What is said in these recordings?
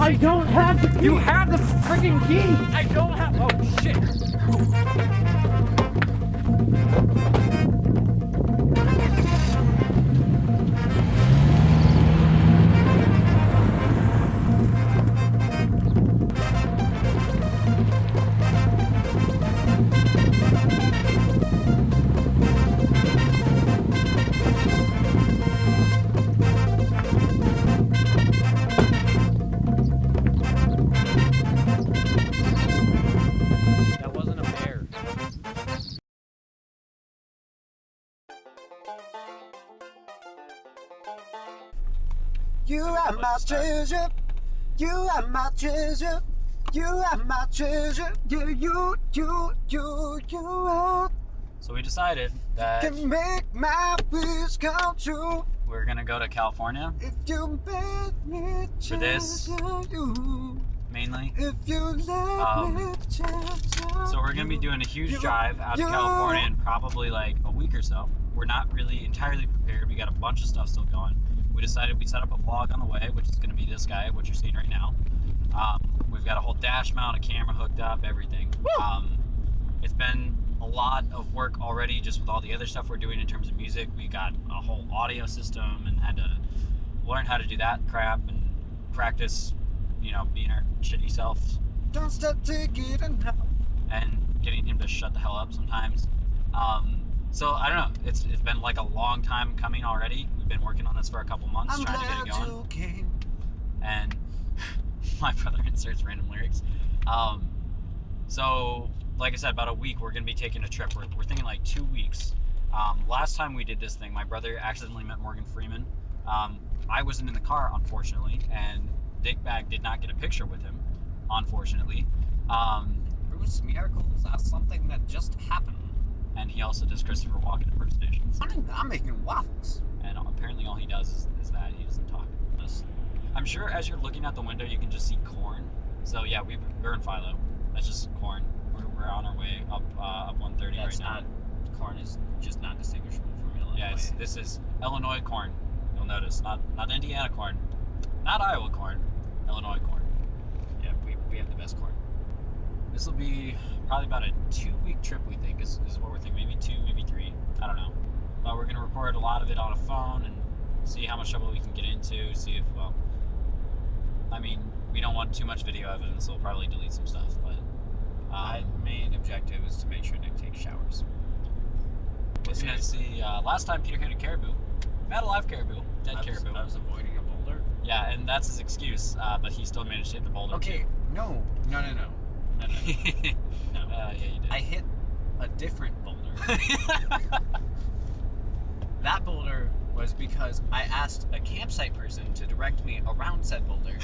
I don't have the key. You have the freaking key. I don't have. Oh shit. That wasn't a bear. You are my treasure. You are my treasure. You are my treasure. You are. So we decided that Can make my wish come true we're gonna go to California if you make me for this you. mainly. If you let me change So we're gonna be doing a huge drive out to California in probably like a week or so. We're not really entirely prepared. We got a bunch of stuff still going. We decided we'd set up a vlog on the way, which is gonna be this guy, what you're seeing right now. We've got a whole dash mount, a camera hooked up, everything. It's been a lot of work already just with all the other stuff we're doing in terms of music. We got a whole audio system and had to learn how to do that crap and practice, you know, being our shitty selves Don't stop taking it now. and getting him to shut the hell up sometimes. So I don't know, it's been like a long time coming already. We've been working on this for a couple months I'm trying to get it glad going. you came. And my brother inserts random lyrics. So like I said, about a week we're gonna be taking a trip. We're thinking like 2 weeks. Last time we did this thing, my brother accidentally met Morgan Freeman. I wasn't in the car, unfortunately, and Dickbag did not get a picture with him, unfortunately. Bruce, miracles are something that just happen. And he also does Christopher Walken impersonations. I'm making waffles. And apparently all he does is that. He doesn't talk. I'm sure as you're looking out the window, you can just see corn. So yeah, we're in Philo. That's just corn. We're on our way up 130 That's right now. not, corn is just not distinguishable from Illinois. Yeah, this is Illinois corn. You'll notice, not Indiana corn, not Iowa corn, Illinois corn. Yeah, we have the best corn. This will be probably about a 2-week trip, we think, is what we're thinking. Maybe 2, maybe 3. I don't know. But we're gonna record a lot of it on a phone and see how much trouble we can get into. See if, well, I mean, we don't want too much video evidence, so we'll probably delete some stuff. But My main objective is to make sure Nick takes showers. we're gonna see. Last time Peter hit a caribou. Not a live caribou, dead caribou. I was avoiding a boulder. Yeah, and that's his excuse. But he still managed to hit the boulder. Okay, too. no. No. Yeah, you did. I hit a different boulder. That boulder was because I asked a campsite person to direct me around said boulder,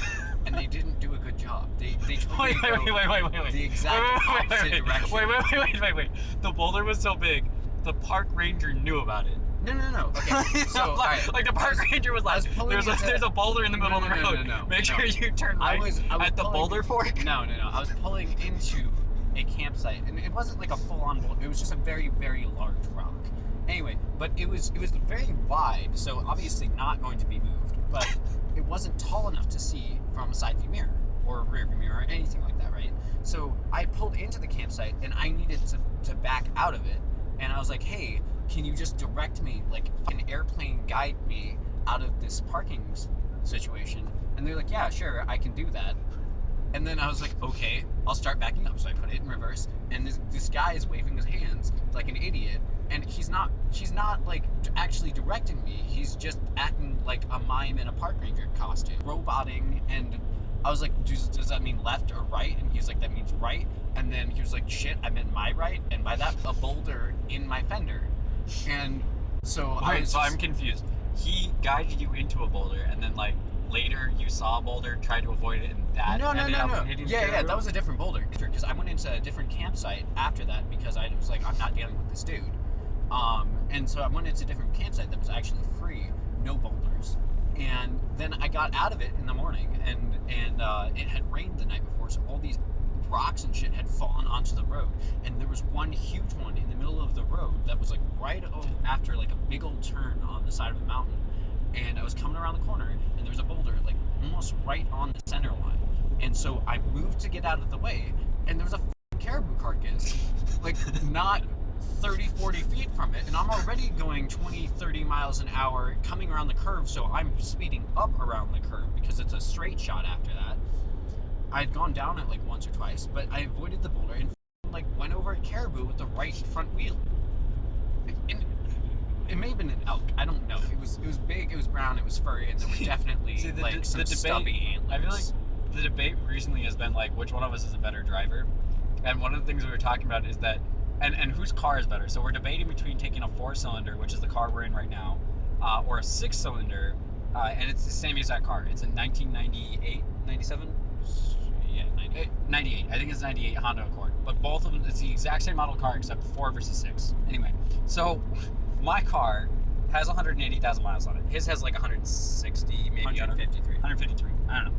and they didn't do a good job. They told me to go the exact opposite direction. Wait. The boulder was so big, the park ranger knew about it. No. Okay, so alright. Like the park ranger was like, there's a boulder in the middle of the road. Make sure you turn right at the boulder fork. No. I was pulling into a campsite, and it wasn't like a full-on boulder. It was just a very, very large rock. Anyway, but it was very wide, so obviously not going to be moved. But it wasn't tall enough to see from a side view mirror or a rear view mirror or anything like that, right? So I pulled into the campsite, and I needed to back out of it. And I was like, hey, can you just direct me, like an airplane guide me out of this parking situation? And they're like, yeah, sure, I can do that. And then I was like, okay, I'll start backing up. So I put it in reverse, and this guy is waving his hands like an idiot, and she's not like actually directing me. He's just acting like a mime in a park ranger costume, roboting. And I was like, does that mean left or right? And he's like, that means right. And then he was like, shit, I meant my right, and by that, a boulder in my fender. And so I'm confused. He guided you into a boulder, and then like later you saw a boulder, tried to avoid it, and that ended up hitting Yeah, caribou? that was a different boulder. Because I went into a different campsite after that because I was like, I'm not dealing with this dude. And so I went into a different campsite that was actually free, no boulders. And then I got out of it in the morning, and it had rained the night before, so all these rocks and shit had fallen onto the road, and there was one huge one in the middle of the road that was like right after like a big old turn on the side of the mountain, and I was coming around the corner, and there was a boulder like almost right on the center line, and so I moved to get out of the way, and there was a caribou carcass, like not 30, 40 feet from it, and I'm already going 20, 30 miles an hour coming around the curve, so I'm speeding up around the curve because it's a straight shot after that. I'd gone down it like once or twice, but I avoided the boulder and like went over a caribou with the right front wheel. It may have been an elk. I don't know. It was big. It was brown. It was furry, and there were definitely See, like some debate, stubby antlers. I feel like the debate recently has been like which one of us is a better driver, and one of the things we were talking about is that and whose car is better. So we're debating between taking a 4-cylinder, which is the car we're in right now, or a 6-cylinder, and it's the same exact car. It's a 1998, 97. Yeah, 98. 98. I think it's 98 Honda Accord. But both of them, it's the exact same model car except 4 versus 6. Anyway, so my car has 180,000 miles on it. His has like 160, maybe 153. 153. I don't know.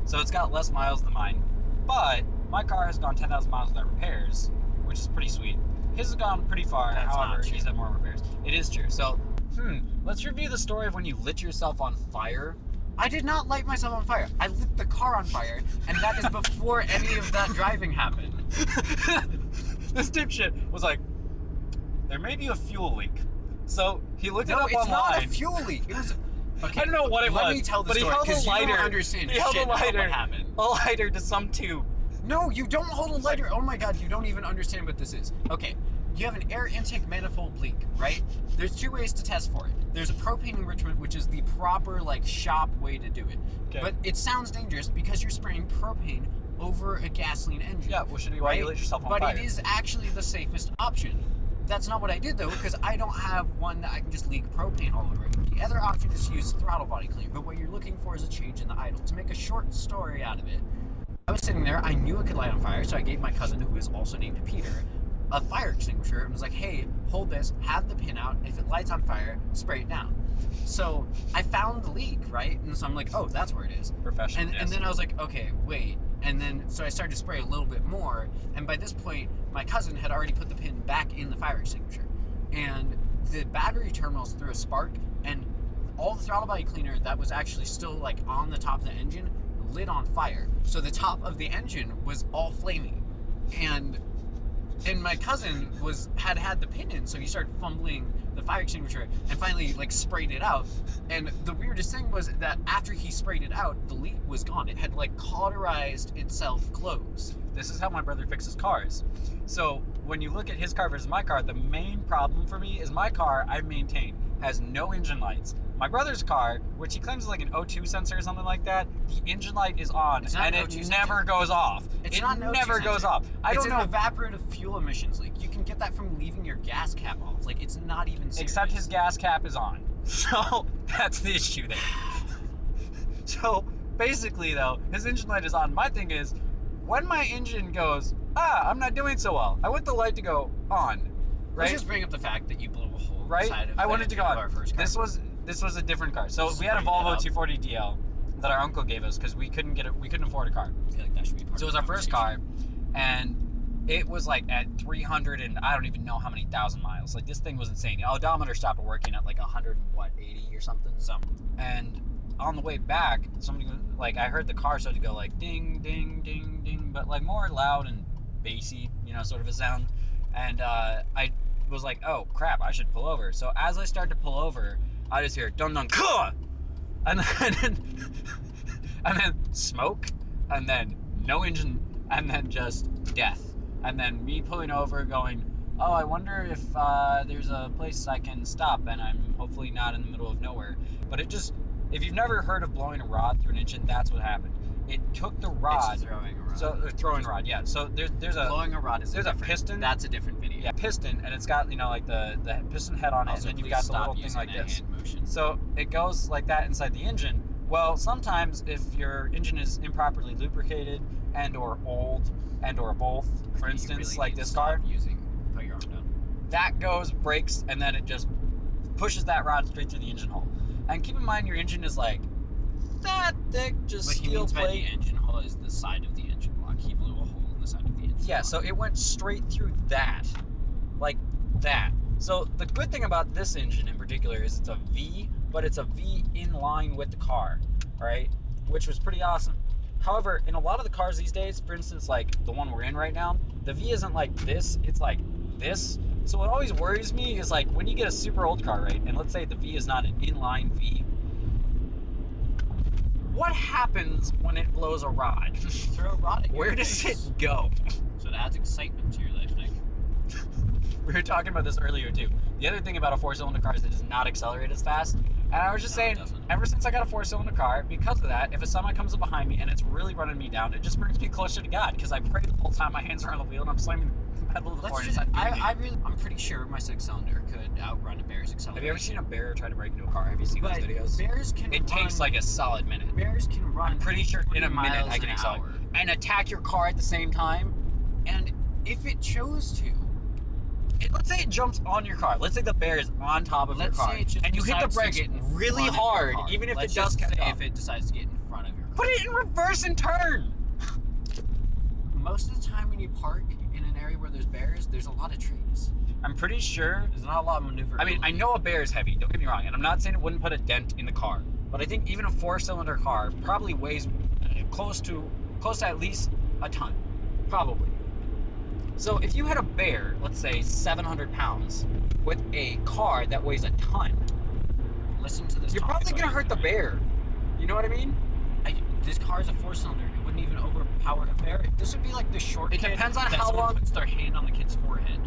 So it's got less miles than mine. But my car has gone 10,000 miles without repairs, which is pretty sweet. His has gone pretty far. That's however, not true. he's had more repairs. It is true. So, let's review the story of when you lit yourself on fire. I did not light myself on fire. I lit the car on fire, and that is before any of that driving happened. This dipshit was like, there may be a fuel leak. So he looked it No, up it's online. not a fuel leak. It was. Okay, I don't know what it was. Let me tell the but story he held because a you lighter. don't understand He held shit a about lighter. what happened. A lighter to some tube. No, you don't hold a lighter. Oh my god, you don't even understand what this is. Okay, you have an air intake manifold leak, right? There's 2 ways to test for it. There's a propane enrichment, which is the proper like shop way to do it. Okay. But it sounds dangerous because you're spraying propane over a gasoline engine. Yeah, well, should be why you lit yourself on But fire. it is actually the safest option. That's not what I did though, because I don't have one that I can just leak propane all over it. The other option is to use throttle body cleaner, but what you're looking for is a change in the idle. To make a short story out of it, I was sitting there, I knew it could light on fire, so I gave my cousin, who is also named Peter, a fire extinguisher and was like, hey, hold this, have the pin out, if it lights on fire, spray it down. So I found the leak, right? And so I'm like, oh, that's where it is. Professional. And then I was like, okay, wait. And then, so I started to spray a little bit more, and by this point, my cousin had already put the pin back in the fire extinguisher. And the battery terminals threw a spark, and all the throttle body cleaner that was actually still like on the top of the engine lit on fire. So the top of the engine was all flaming. And my cousin had the pin in, so he started fumbling the fire extinguisher and finally like sprayed it out. And the weirdest thing was that after he sprayed it out, the leak was gone. It had like cauterized itself closed. This is how my brother fixes cars. So when you look at his car versus my car, the main problem for me is my car, I've maintained, has no engine lights. My brother's car, which he claims is like an O2 sensor or something like that, the engine light is on It's not and an it O2 never sensor. goes off. It's it not an O2 never goes sensor. off. I It's don't know. an evaporative fuel emissions leak. You can get that from leaving your gas cap off. Like, it's not even serious. Except his gas cap is on. So that's the issue there. So basically though, his engine light is on. My thing is, when my engine goes, I'm not doing so well, I want the light to go on. Right? Let's just bring up the fact that you blew a hole Right? inside of I wanted to go our on. first car. This was a different car. So Just we had a bring that Volvo up. 240 DL that our uncle gave us because we couldn't afford a car. I feel like that should be part So it of was the our first car, conversation. and it was like at 300 and I don't even know how many thousand miles. Like this thing was insane. The odometer stopped working at like 180 or something. And on the way back, somebody was, like I heard the car started to go like ding, ding, ding, ding, but like more loud and bassy, sort of a sound. And I was like, oh crap, I should pull over. So as I start to pull over, I just hear dun dun kuh! And then smoke, and then no engine, and then just death. And then me pulling over going, oh, I wonder if there's a place I can stop, and I'm hopefully not in the middle of nowhere. But it just, if you've never heard of blowing a rod through an engine, that's what happened. It took the rod. It's throwing a rod. So throwing rod, yeah. So there's a blowing a rod is there's a piston. That's a different video. Yeah, piston, and it's got like the piston head on it, Also, and then you've please got the stop little thing using like that this. hand motion. So it goes like that inside the engine. Well, sometimes if your engine is improperly lubricated and or old and or both, for You instance, really like need to this stop car, put your arm down. that goes, brakes, and then it just pushes that rod straight through the engine hole. And keep in mind, your engine is like that thick, just What he steel means by the plate. engine hole is the side of the engine block. He blew a hole in the side of the engine Yeah, block. so it went straight through that, like that. So the good thing about this engine in particular is it's a V but it's a V in line with the car, all right, which was pretty awesome. However, in a lot of the cars these days, for instance, like the one we're in right now, the V isn't like this, it's like this. So what always worries me is like when you get a super old car, right, and let's say the V is not an inline V, what happens when it blows a rod? Throw a rod at your Where does face. it go? So it adds excitement to your life, Nick. We were talking about this earlier too. The other thing about a four-cylinder car is it does not accelerate as fast. And I was just No, it saying, doesn't. ever since I got a four-cylinder car, because of that, if a semi comes up behind me and it's really running me down, it just brings me closer to God. Because I pray the whole time my hands are on the wheel and I'm slamming the pedal of the Let's floor. just, And I'm pretty sure my six-cylinder could outrun a bear's acceleration. have you ever seen a bear try to break into a car? Have you seen those But videos? Bears can It takes run- like a solid minute. Bears can run. I'm pretty sure in a 20 minute miles I can an accelerate. hour. And attack your car at the same time. And if it chose to, Let's say it jumps on your car. Let's say the bear is on top of let's your car. say it just And you hit the decides to brakes get in really front of your hard, car. even if Let's it does just catch say up. if it decides to get in front of your car. Put it in reverse and turn. Most of the time when you park in an area where there's bears, there's a lot of trees. I'm pretty sure. There's not a lot of maneuverability. I know a bear is heavy. Don't get me wrong, and I'm not saying it wouldn't put a dent in the car, but I think even a four-cylinder car probably weighs close to at least a ton, probably. So if you had a bear, let's say 700 pounds, with a car that weighs a ton, Listen to this. you're topic probably gonna about hurt the it. bear. You know what I mean? This car is a four-cylinder. It wouldn't even overpower a bear. This would be like the short It kid depends on that how someone long- puts their hand on the kid's forehead.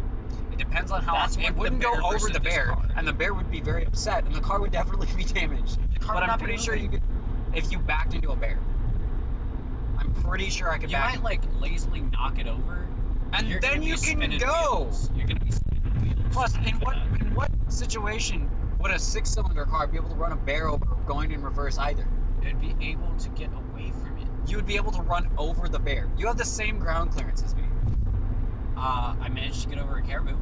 It depends on how. That's It what the wouldn't go bear over versus the this bear, car. and the bear would be very upset, and the car would definitely be damaged. The car But would I'm not be pretty sure you moving. could, if you backed into a bear. I'm pretty sure I could You back. might like lazily knock it over, And you're then gonna be you can spinning go. wheels. You're gonna be spinning wheels. Plus, in after that. what situation would a six-cylinder car be able to run a bear over going in reverse either? It'd be able to get away from it. You would be able to run over the bear. You have the same ground clearance as me. I managed to get over a caribou.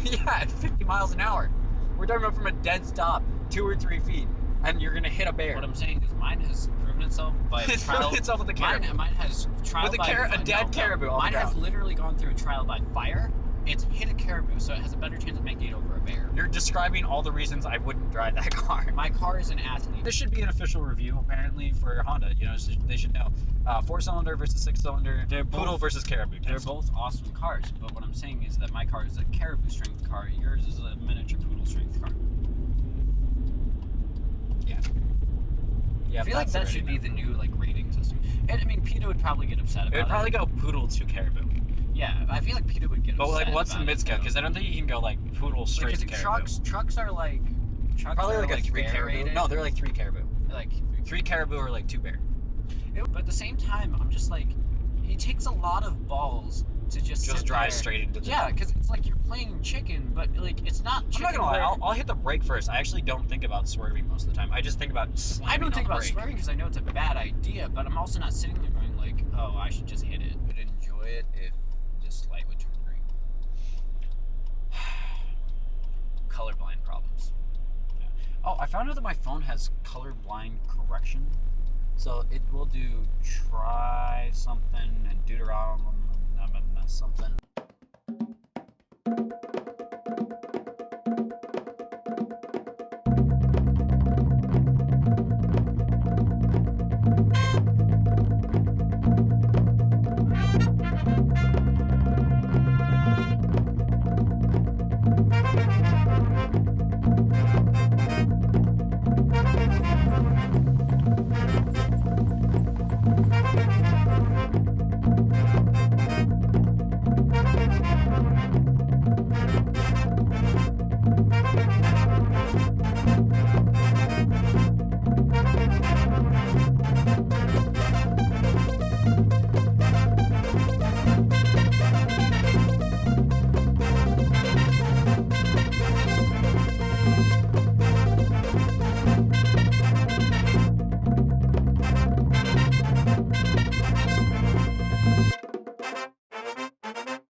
Yeah, at 50 miles an hour. We're talking about from a dead stop, 2 or 3 feet, and you're gonna hit a bear. What I'm saying is mine has proven itself by It's trial. proven itself with a caribou. Mine has trial With a by a dead caribou on the Mine has ground. literally gone through trial by fire. It's hit a caribou, so it has a better chance of making it over a bear. You're describing all the reasons I wouldn't drive that car. My car is an athlete. This should be an official review, apparently, for Honda. You know, they should know. Four-cylinder versus six-cylinder. They're both- Poodle versus caribou. They're both awesome cars, but what I'm saying is that my car is a caribou strength car. Yours is a miniature poodle strength car. Yeah. Yeah, I feel like that's that already should be known. the new like rating system. And I mean, PETA would probably get upset about it. It would probably go poodle to caribou. Yeah, I feel like PETA would get But upset. like, what's the about it, mid scale? though. Because I don't think you can go like poodle straight Because to caribou. trucks are like Probably are, like a 3 bear caribou. rated. No, they're like 3 caribou. like 3 caribou or like 2 bear. but at the same time, I'm just like, it takes a lot of balls to just sit drive there. straight into the. Yeah, because it's like you're playing chicken, but like it's not I'm chicken. not gonna lie. where- I'll hit the brake first. I actually don't think about swerving most of the time. I just think about slamming I don't think on the about brake. swerving because I know it's a bad idea, but I'm also not sitting there going like, oh, I should just hit it. I would enjoy it if this light would turn green. Colorblind problems. Oh, I found out that my phone has colorblind correction. So it will do try something and Deuteronomy something.